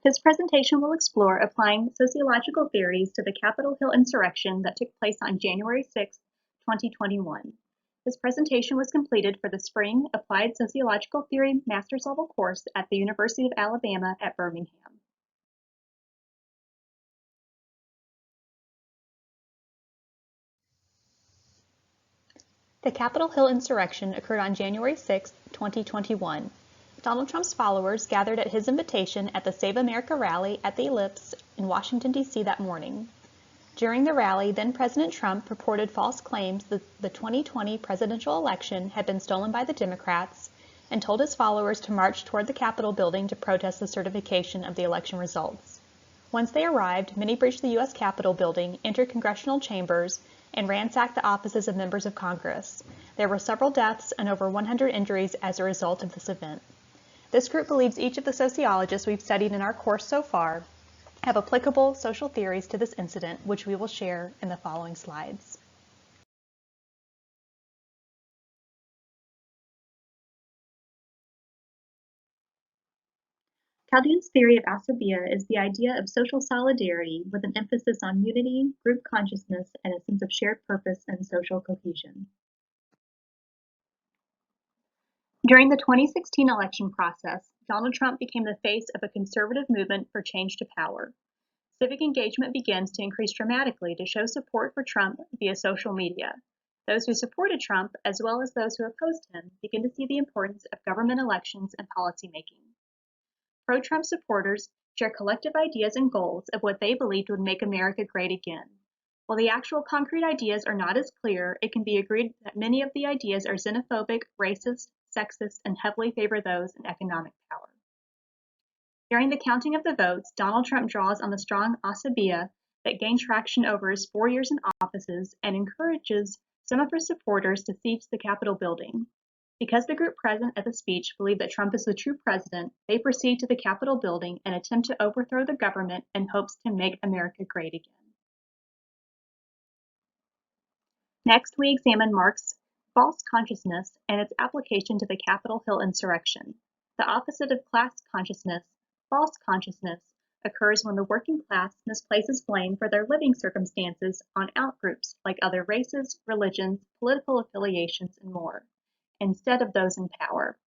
His presentation will explore applying sociological theories to the Capitol Hill insurrection that took place on January 6, 2021. His presentation was completed for the Spring Applied Sociological Theory Master's Level course at the University of Alabama at Birmingham. The Capitol Hill insurrection occurred on January 6, 2021. Donald Trump's followers gathered at his invitation at the Save America rally at the Ellipse in Washington, D.C. that morning. During the rally, then-President Trump reported false claims that the 2020 presidential election had been stolen by the Democrats and told his followers to march toward the Capitol building to protest the certification of the election results. Once they arrived, many breached the U.S. Capitol building, entered congressional chambers, and ransacked the offices of members of Congress. There were several deaths and over 100 injuries as a result of this event. This group believes each of the sociologists we've studied in our course so far have applicable social theories to this incident, which we will share in the following slides. Chaldean's theory of asabiya is the idea of social solidarity with an emphasis on unity, group consciousness, and a sense of shared purpose and social cohesion. During the 2016 election process, Donald Trump became the face of a conservative movement for change to power. Civic engagement begins to increase dramatically to show support for Trump via social media. Those who supported Trump, as well as those who opposed him, begin to see the importance of government elections and policymaking. Pro-Trump supporters share collective ideas and goals of what they believed would make America great again. While the actual concrete ideas are not as clear, it can be agreed that many of the ideas are xenophobic, racist, sexist, and heavily favor those in economic power. During the counting of the votes, Donald Trump draws on the strong asabiya that gained traction over his 4 years in offices and encourages some of his supporters to siege the Capitol building. Because the group present at the speech believed that Trump is the true president, they proceed to the Capitol building and attempt to overthrow the government in hopes to make America great again. Next, we examine Marx's false consciousness and its application to the Capitol Hill insurrection. The opposite of class consciousness, false consciousness, occurs when the working class misplaces blame for their living circumstances on outgroups like other races, religions, political affiliations, and more, instead of those in power.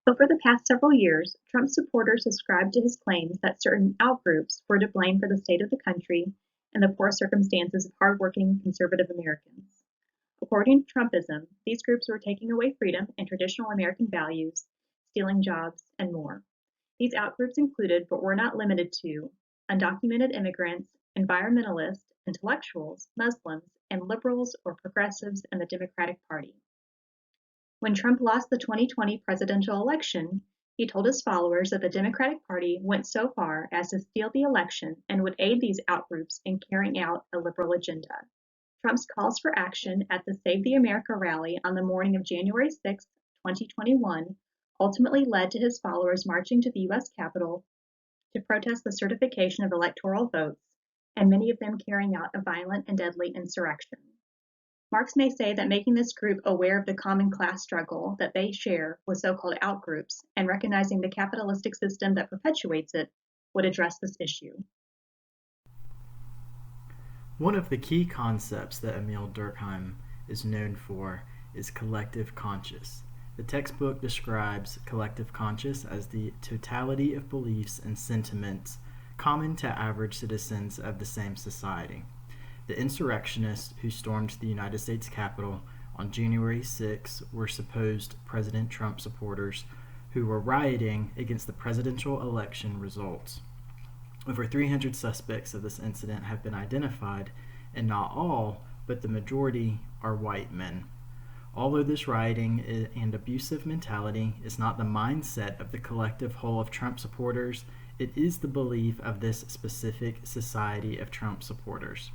Over the past several years, Trump supporters subscribed to his claims that certain outgroups were to blame for the state of the country and the poor circumstances of hardworking conservative Americans. According to Trumpism, these groups were taking away freedom and traditional American values, stealing jobs, and more. These outgroups included, but were not limited to, undocumented immigrants, environmentalists, intellectuals, Muslims, and liberals or progressives in the Democratic Party. When Trump lost the 2020 presidential election, he told his followers that the Democratic Party went so far as to steal the election and would aid these outgroups in carrying out a liberal agenda. Trump's calls for action at the Save the America rally on the morning of January 6, 2021, ultimately led to his followers marching to the U.S. Capitol to protest the certification of electoral votes, and many of them carrying out a violent and deadly insurrection. Marx may say that making this group aware of the common class struggle that they share with so-called outgroups and recognizing the capitalistic system that perpetuates it would address this issue. One of the key concepts that Emile Durkheim is known for is collective conscious. The textbook describes collective conscious as the totality of beliefs and sentiments common to average citizens of the same society. The insurrectionists who stormed the United States Capitol on January 6 were supposed President Trump supporters who were rioting against the presidential election results. Over 300 suspects of this incident have been identified, and not all, but the majority, are white men. Although this rioting and abusive mentality is not the mindset of the collective whole of Trump supporters, it is the belief of this specific society of Trump supporters.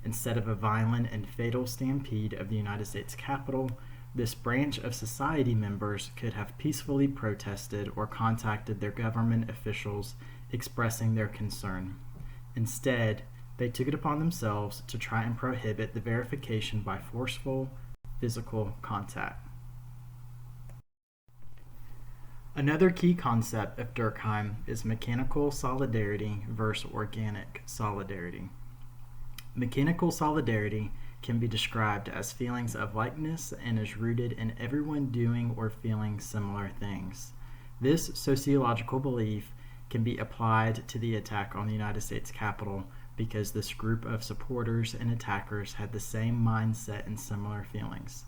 Instead of a violent and fatal stampede of the United States Capitol, this branch of society members could have peacefully protested or contacted their government officials expressing their concern. Instead, they took it upon themselves to try and prohibit the verification by forceful physical contact. Another key concept of Durkheim is mechanical solidarity versus organic solidarity. Mechanical solidarity can be described as feelings of likeness and is rooted in everyone doing or feeling similar things. This sociological belief can be applied to the attack on the United States Capitol because this group of supporters and attackers had the same mindset and similar feelings.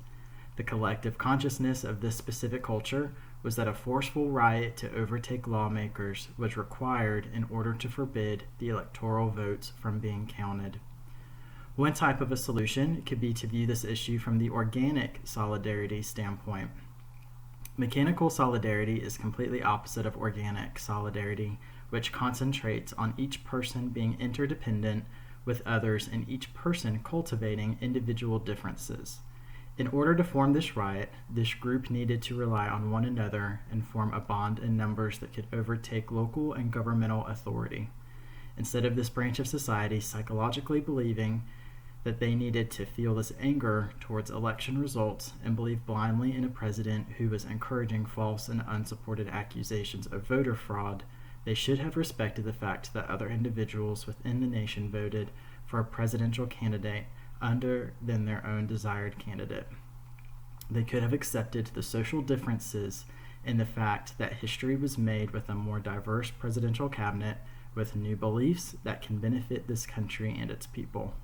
The collective consciousness of this specific culture was that a forceful riot to overtake lawmakers was required in order to forbid the electoral votes from being counted. One type of a solution could be to view this issue from the organic solidarity standpoint. Mechanical solidarity is completely opposite of organic solidarity, which concentrates on each person being interdependent with others and each person cultivating individual differences. In order to form this riot, this group needed to rely on one another and form a bond in numbers that could overtake local and governmental authority. Instead of this branch of society psychologically believing that they needed to feel this anger towards election results and believe blindly in a president who was encouraging false and unsupported accusations of voter fraud, they should have respected the fact that other individuals within the nation voted for a presidential candidate other than their own desired candidate. They could have accepted the social differences in the fact that history was made with a more diverse presidential cabinet with new beliefs that can benefit this country and its people.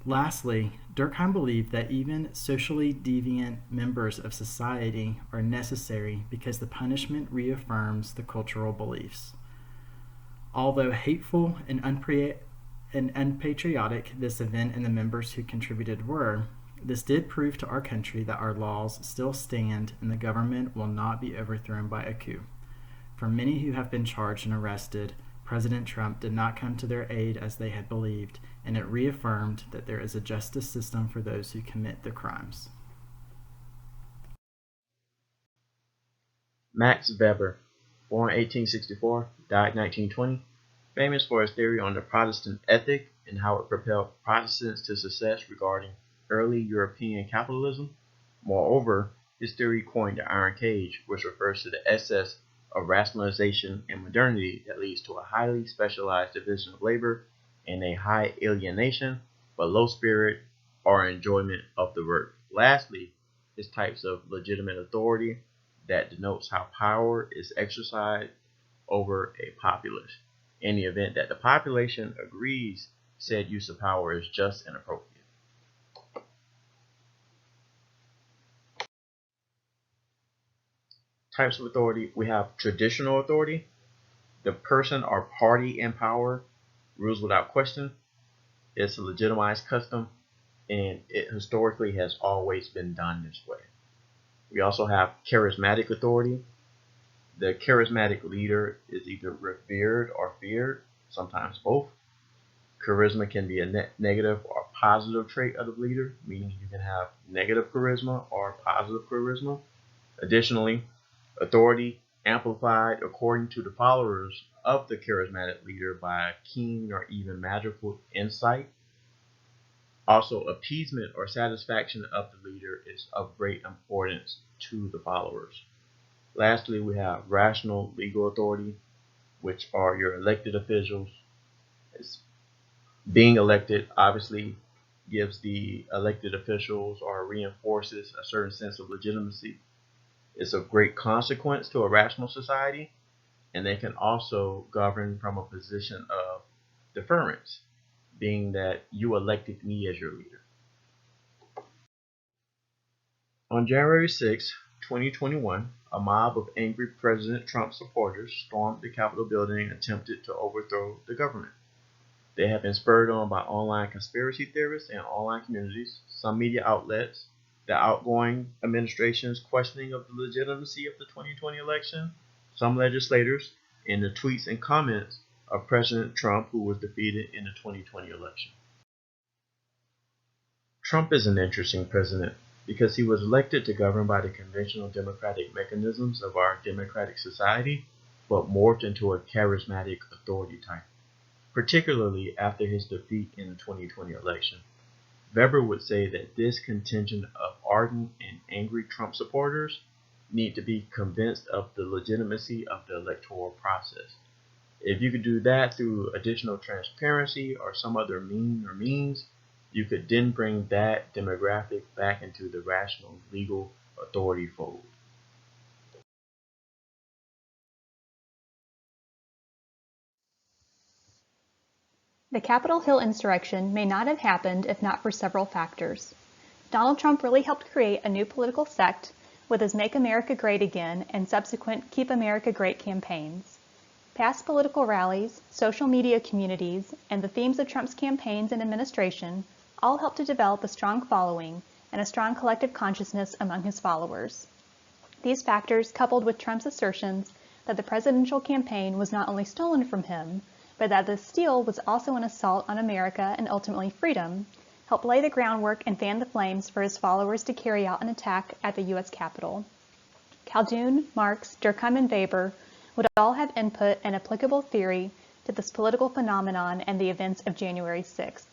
Lastly, Durkheim believed that even socially deviant members of society are necessary because the punishment reaffirms the cultural beliefs. Although hateful and unpatriotic this event and the members who contributed were, this did prove to our country that our laws still stand and the government will not be overthrown by a coup. For many who have been charged and arrested, President Trump did not come to their aid as they had believed, and it reaffirmed that there is a justice system for those who commit the crimes. Max Weber, born 1864, died 1920, famous for his theory on the Protestant ethic and how it propelled Protestants to success regarding early European capitalism. Moreover, his theory coined the iron cage, which refers to the excess of rationalization and modernity that leads to a highly specialized division of labor and a high alienation, but low spirit or enjoyment of the work. Lastly, his types of legitimate authority that denotes how power is exercised over a populace, in the event that the population agrees said use of power is just and appropriate. Types of authority: we have traditional authority. The person or party in power rules without question. It's a legitimized custom, and it historically has always been done this way. We also have charismatic authority. The charismatic leader is either revered or feared, sometimes both. Charisma can be a negative or positive trait of the leader, meaning you can have negative charisma or positive charisma. Additionally, authority amplified according to the followers of the charismatic leader by keen or even magical insight. Also, appeasement or satisfaction of the leader is of great importance to the followers. Lastly, we have rational legal authority, which are your elected officials. Being elected obviously gives the elected officials or reinforces a certain sense of legitimacy. It's of great consequence to a rational society, and they can also govern from a position of deference, being that you elected me as your leader. On January 6, 2021, a mob of angry President Trump supporters stormed the Capitol building and attempted to overthrow the government. They have been spurred on by online conspiracy theorists and online communities, some media outlets, the outgoing administration's questioning of the legitimacy of the 2020 election, some legislators, and the tweets and comments of President Trump, who was defeated in the 2020 election. Trump is an interesting president because he was elected to govern by the conventional democratic mechanisms of our democratic society, but morphed into a charismatic authority type, particularly after his defeat in the 2020 election. Weber would say that this contingent of ardent and angry Trump supporters need to be convinced of the legitimacy of the electoral process. If you could do that through additional transparency or some other means, you could then bring that demographic back into the rational legal authority fold. The Capitol Hill insurrection may not have happened if not for several factors. Donald Trump really helped create a new political sect with his Make America Great Again and subsequent Keep America Great campaigns. Past political rallies, social media communities, and the themes of Trump's campaigns and administration all helped to develop a strong following and a strong collective consciousness among his followers. These factors, coupled with Trump's assertions that the presidential campaign was not only stolen from him, but that the steal was also an assault on America and ultimately freedom, helped lay the groundwork and fan the flames for his followers to carry out an attack at the U.S. Capitol. Calhoun, Marx, Durkheim, and Weber would all have input and applicable theory to this political phenomenon and the events of January 6th.